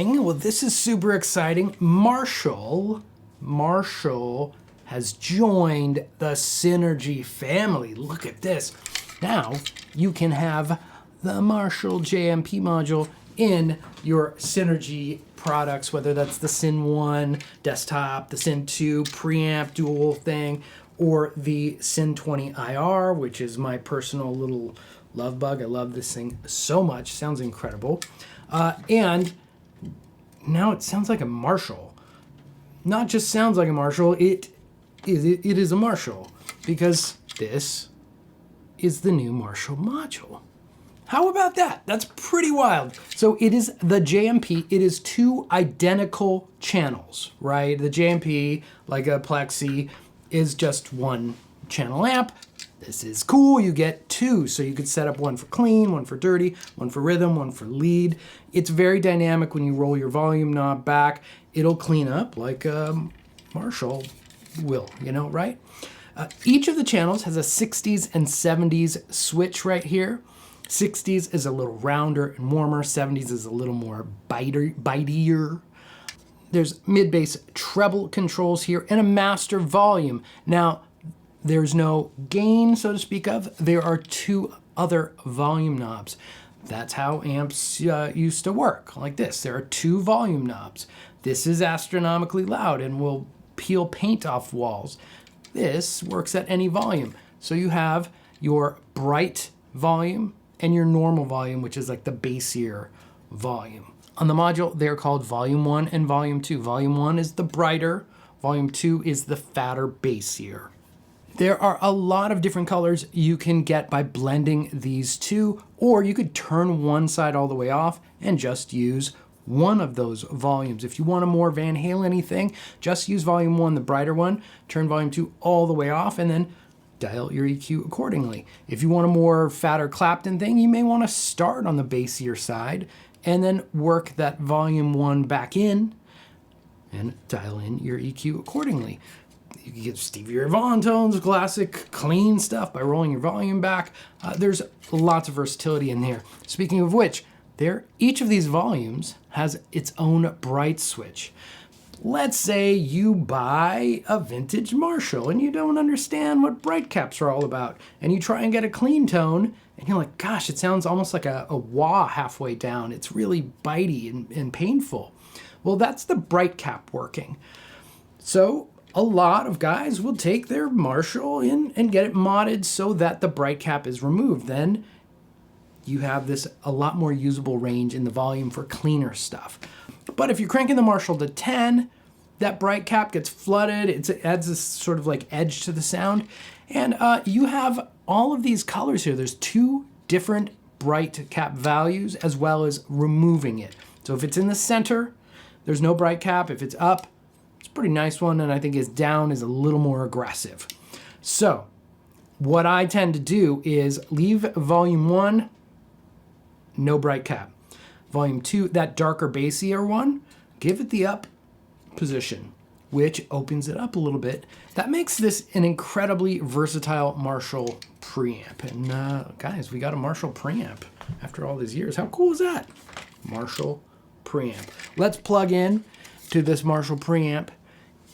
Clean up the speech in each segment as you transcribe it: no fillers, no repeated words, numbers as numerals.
thing. Well, this is super exciting. Marshall has joined the Synergy family. Look at this. Now you can have the Marshall JMP module in your Synergy products, whether that's the Syn 1 desktop, the Syn 2 preamp dual thing, or the Syn 20 IR, which is my personal little love bug. I love this thing so much. Sounds incredible. And now it sounds like a Marshall. Not just sounds like a Marshall, it is a Marshall, because this is the new Marshall module. How about that? That's pretty wild. So it is the JMP. It is two identical channels, right? The JMP, like a Plexi, is just one channel amp. This is cool. You get two. So you could set up one for clean, one for dirty, one for rhythm, one for lead. It's very dynamic. When you roll your volume knob back, it'll clean up like Marshall will, you know, right? Each of the channels has a 60s and 70s switch right here. 60s is a little rounder and warmer. 70s is a little more bitier. There's mid-bass treble controls here and a master volume. Now, there's no gain, so to speak of. There are two other volume knobs. That's how amps used to work, like this. There are two volume knobs. This is astronomically loud and will peel paint off walls. This works at any volume. So you have your bright volume and your normal volume, which is like the bassier volume. On the module, they're called Volume 1 and Volume 2. Volume 1 is the brighter, Volume 2 is the fatter, bassier. There are a lot of different colors you can get by blending these two, or you could turn one side all the way off and just use one of those volumes. If you want a more Van Halen-y thing, just use Volume 1, the brighter one, turn Volume 2 all the way off, and then dial your EQ accordingly. If you want a more fatter Clapton thing, you may want to start on the bassier side and then work that Volume 1 back in and dial in your EQ accordingly. You can get Stevie Ray Vaughan tones, classic, clean stuff by rolling your volume back. There's lots of versatility in here. Speaking of which, each of these volumes has its own bright switch. Let's say you buy a vintage Marshall and you don't understand what bright caps are all about, and you try and get a clean tone, and you're like, gosh, it sounds almost like a wah halfway down. It's really bitey and painful. Well, that's the bright cap working. So a lot of guys will take their Marshall in and get it modded so that the bright cap is removed. Then you have this a lot more usable range in the volume for cleaner stuff. But if you're cranking the Marshall to 10, that bright cap gets flooded. It adds this sort of like edge to the sound. And you have all of these colors here. There's two different bright cap values as well as removing it. So if it's in the center, there's no bright cap. If it's up, it's a pretty nice one. And I think it's down is a little more aggressive. So what I tend to do is leave Volume 1, no bright cap. Volume 2, that darker bassier one, give it the up position, which opens it up a little bit. That makes this an incredibly versatile Marshall preamp. And guys, we got a Marshall preamp after all these years. How cool is that? Marshall preamp. Let's plug in to this Marshall preamp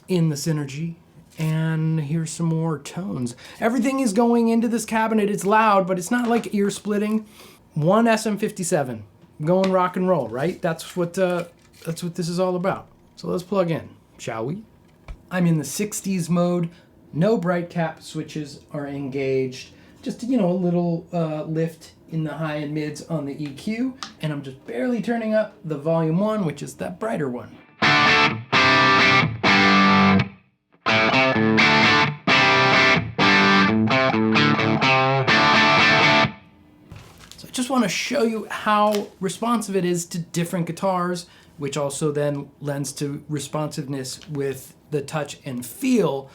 in the Synergy and hear some more tones. Everything is going into this cabinet. It's loud, but it's not like ear splitting. One SM57. Going rock and roll, right? That's what this is all about. So let's plug in, shall we? I'm in the 60s mode. No bright cap switches are engaged. Just, you know, a little lift in the high and mids on the EQ. And I'm just barely turning up the Volume 1, which is that brighter one. Just want to show you how responsive it is to different guitars, which also then lends to responsiveness with the touch and feel.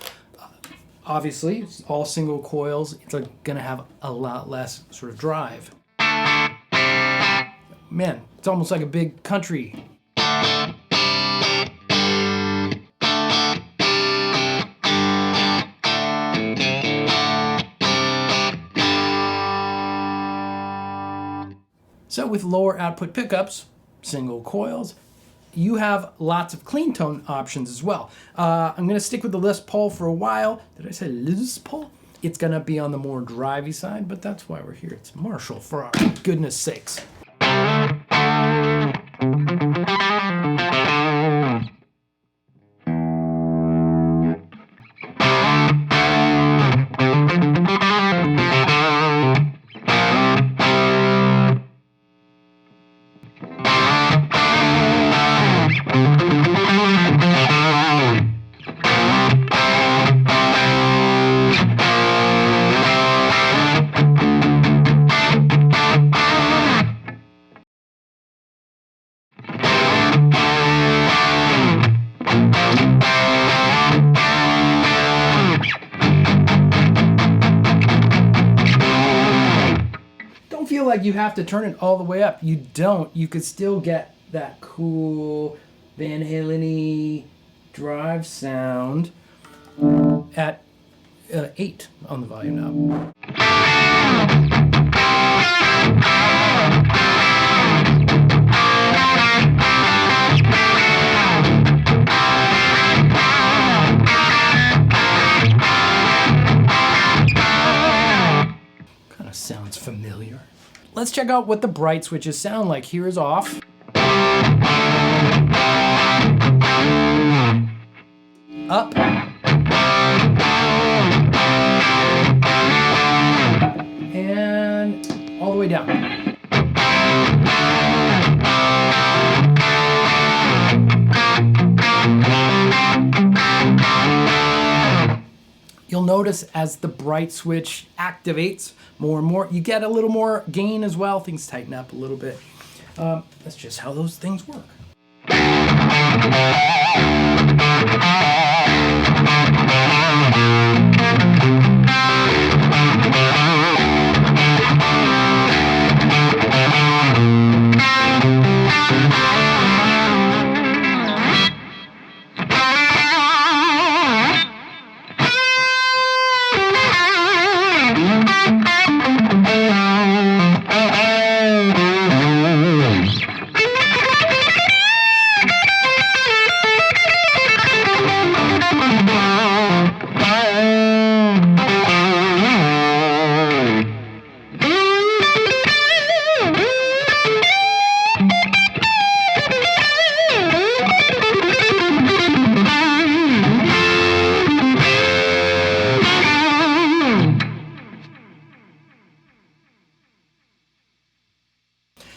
Obviously, it's all single coils. It's going to have a lot less sort of drive. Man, it's almost like a big country. So with lower output pickups, single coils, you have lots of clean tone options as well. I'm going to stick with the Les Paul for a while. Did I say Les Paul? It's going to be on the more drivey side, but that's why we're here. It's Marshall, for our goodness sakes. Like you have to turn it all the way up. You don't. You could still get that cool Van Halen-y drive sound at 8 on the volume knob. Kind of sounds familiar. Let's check out what the bright switches sound like. Here is off. Up. And all the way down. You'll notice as the bright switch activates more and more, you get a little more gain as well. Things tighten up a little bit. That's just how those things work.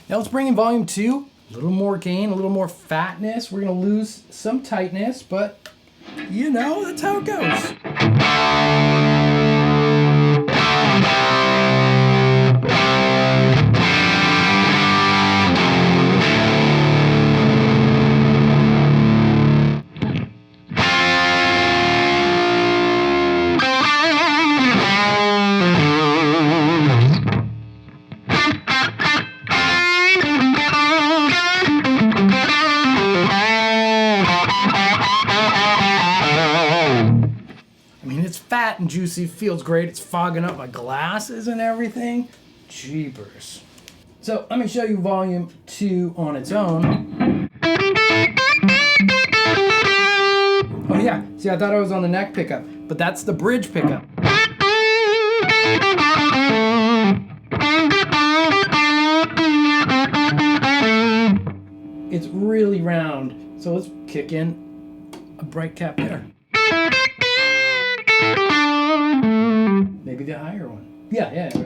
Now let's bring in volume 2, a little more gain, a little more fatness. We're going to lose some tightness, but you know, that's how it goes. Fat and juicy, feels great. It's fogging up my glasses and everything. Jeepers. So let me show you volume 2 on its own. Oh yeah, see, I thought I was on the neck pickup, but that's the bridge pickup. It's really round, so let's kick in a bright cap there. Maybe the higher one. Yeah, right. You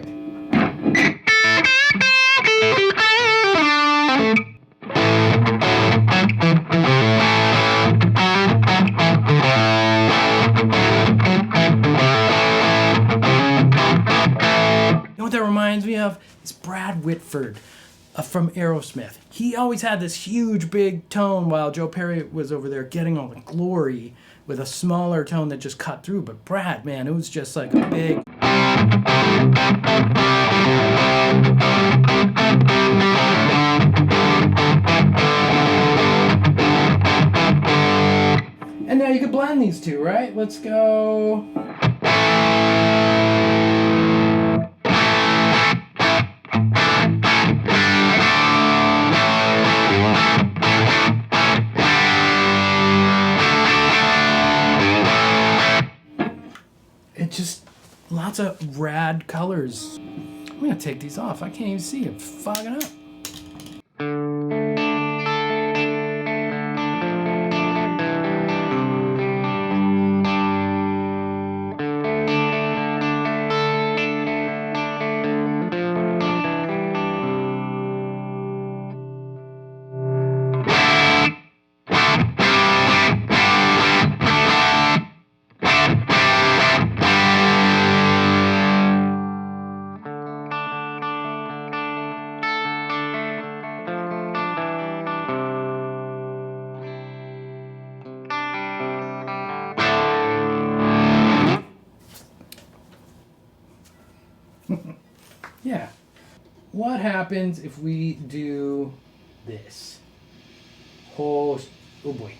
know what that reminds me of? It's Brad Whitford from Aerosmith. He always had this huge big tone while Joe Perry was over there getting all the glory with a smaller tone that just cut through. But Brad, man, it was just like a big... And now you could blend these two, right? Let's go... lots of rad colors. I'm gonna take these off. I can't even see it. Fogging up. Yeah. What happens if we do this? Oh boy.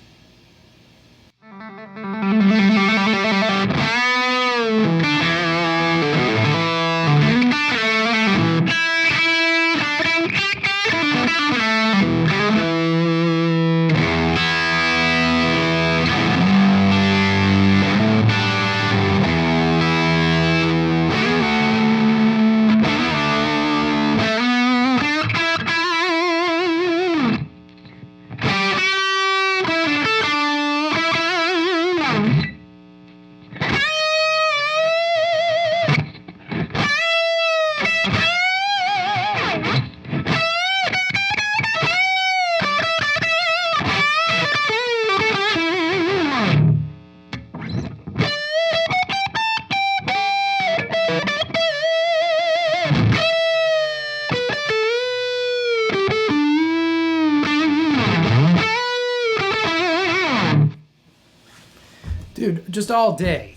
Dude, just all day.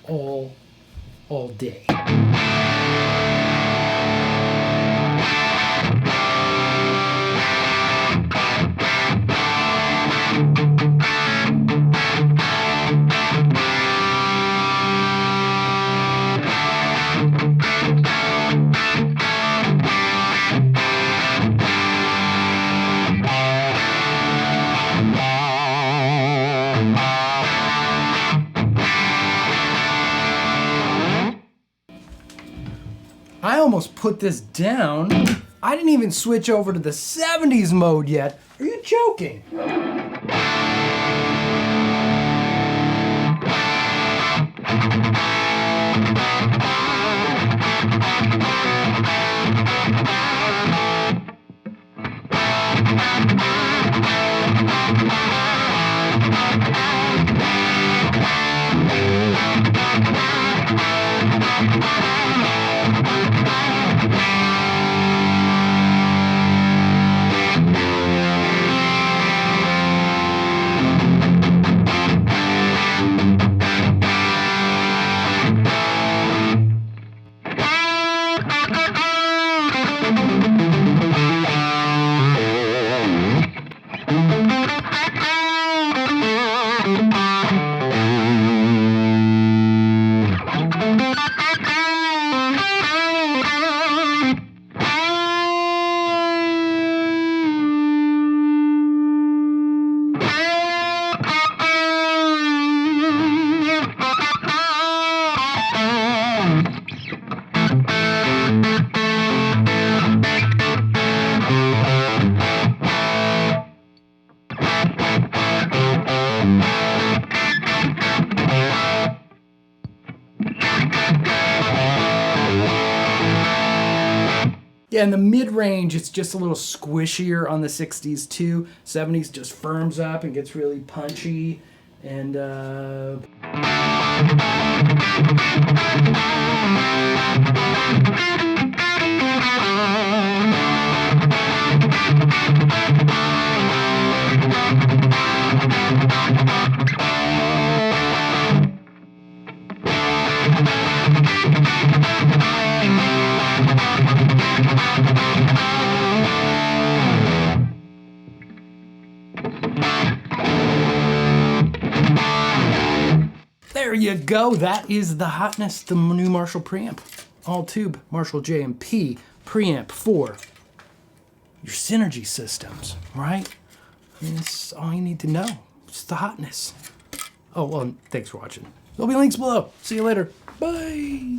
All day. I almost put this down. I didn't even switch over to the 70s mode yet. Are you joking? Yeah, in the mid-range, it's just a little squishier on the 60s too. 70s just firms up and gets really punchy. And there you go. That is the hotness, the new Marshall preamp. All tube Marshall JMP preamp for your synergy systems, right? And that's all you need to know. It's the hotness. Oh, well, thanks for watching. There'll be links below. See you later. Bye.